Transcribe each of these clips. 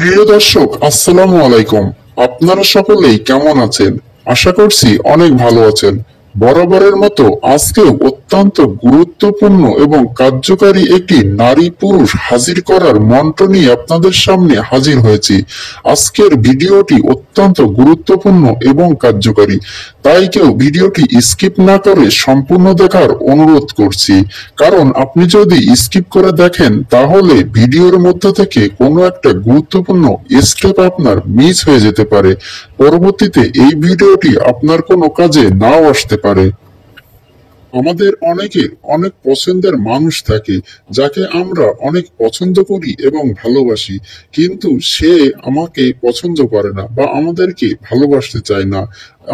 প্রিয় দর্শক, আসসালামু আলাইকুম। আপনারা সকলেই কেমন আছেন? আশা করছি অনেক ভালো আছেন। বরাবরের মতো আজকেও অত্যন্ত গুরুত্বপূর্ণ এবং কার্যকারী একটি নারী পুরুষ হাজির করার মন্ত্র নিয়ে আপনাদের সামনে হাজির হয়েছি। আজকের ভিডিওটি অত্যন্ত গুরুত্বপূর্ণ এবং কার্যকারী, তাই কেউ ভিডিওটি স্কিপ না করে সম্পূর্ণ দেখার অনুরোধ করছি। কারণ আপনি যদি স্কিপ করে দেখেন তাহলে ভিডিওর মধ্যে থেকে কোনো একটা গুরুত্বপূর্ণ স্টেপ আপনার মিস হয়ে যেতে পারে। পরবর্তীতে এই ভিডিওটি আপনার কোনো কাজে নাও আসতে পারে। আমাদের অনেকের অনেক পছন্দের মানুষ থাকে, যাকে আমরা অনেক পছন্দ করি এবং ভালোবাসি, কিন্তু সে আমাকে পছন্দ করে না বা আমাদেরকে ভালোবাসতে চায় না।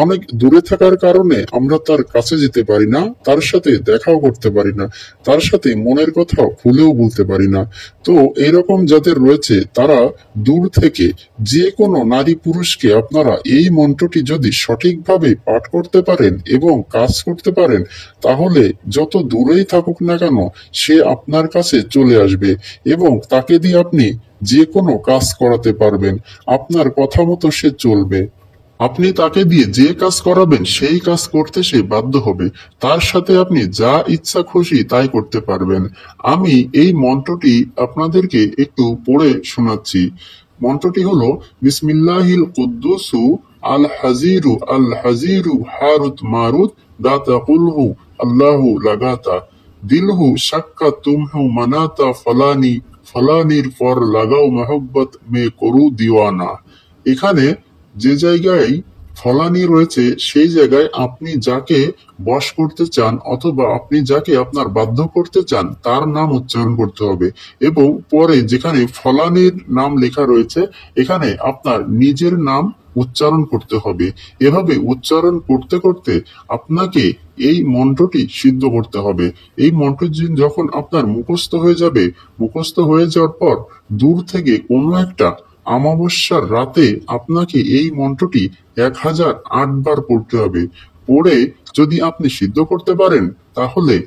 অনেক দূরে থাকার কারণে আমরা তার কাছে যেতে পারি না, তার সাথে দেখাও করতে পারি না, তার সাথে মনের কথা খুলেও বলতে পারি না। তো এরকম যাদের রয়েছে তারা দূর থেকে যে কোনো নারী পুরুষকে আপনারা এই মন্ত্রটি যদি সঠিকভাবে পাঠ করতে পারেন এবং কাজ করতে পারেন, তাহলে যত দূরেই থাকুক না কেন সে আপনার কাছে চলে আসবে এবং তাকে দিয়ে আপনি যে কোনো কাজ করাতে পারবেন। আপনার কথা মতো সে চলবে। আপনি তাকে দিয়ে যে কাজ করাবেন সেই কাজ করতে সে বাধ্য হবে। তার সাথে আপনি যা ইচ্ছা খুশি তাই করতে পারবেন। আমি এই মন্ত্রটি আপনাদেরকে একটু পড়ে শোনাচ্ছি। মন্ত্রটি হলো বিসমিল্লাহিল কুদ্দুসু আল হাজিরু হারুত মারুত দাতা কুলহু আল্লাহু লাগাতা দিলহু শাক্কা তুমহু মানাতা ফলানির পর লাগাও মহব্বত মে করু দিওয়ানা। এখানে যে জায়গায় ফলানি রয়েছে সেই জায়গায় আপনি যাকে বশ করতে চান অথবা আপনি যাকে আপনার বাধ্য করতে চান তার নাম উচ্চারণ করতে হবে এবং পরে যেখানে ফলানির নাম লেখা রয়েছে এখানে আপনার নিজের নাম উচ্চারণ করতে হবে। এভাবে উচ্চারণ করতে করতে আপনাকে এই মন্ত্রটি সিদ্ধ করতে হবে। এই মন্ত্রটি যখন আপনার মুখস্থ হয়ে যাবে, মুখস্থ হয়ে যাওয়ার পর দূর থেকে কোনো একটা অমাবস্যার রাতে আপনাকে এই মন্ত্রটি 1008 বার পড়তে হবে। পড়ে যদি আপনি সিদ্ধ করতে পারেন তাহলে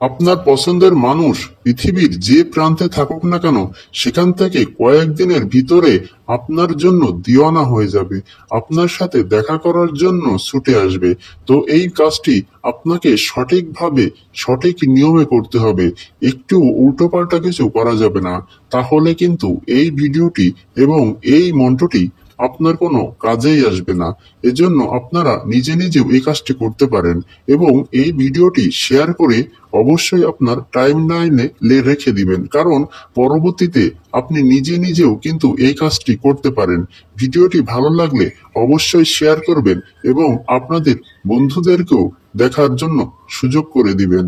আপনার পছন্দের মানুষ পৃথিবীর যে প্রান্তে থাকুক না কেন সেখান থেকে কয়েকদিনের ভিতরে আপনার জন্য দিওয়ানা হয়ে যাবে, আপনার সাথে দেখা করার জন্য ছুটে আসবে। তো এই কাজটি আপনাকে সঠিকভাবে সঠিক নিয়মে করতে হবে, একটু উল্টোপাল্টা কিছু করা যাবে না, তাহলে কিন্তু এই ভিডিওটি এবং এই মন্ত্রটি আপনার কোনো কাজেই আসবে না। এজন্য আপনারা নিজে নিজেও এই কাজটি করতে পারেন এবং এই ভিডিওটি শেয়ার করে অবশ্যই আপনার টাইমলাইনে রেখে দিবেন, কারণ পরবর্তীতে আপনি নিজে নিজেও কিন্তু এই কাজটি করতে পারেন। ভিডিওটি ভালো লাগলে অবশ্যই শেয়ার করবেন এবং আপনাদের বন্ধুদেরকেও দেখার জন্য সুযোগ করে দিবেন।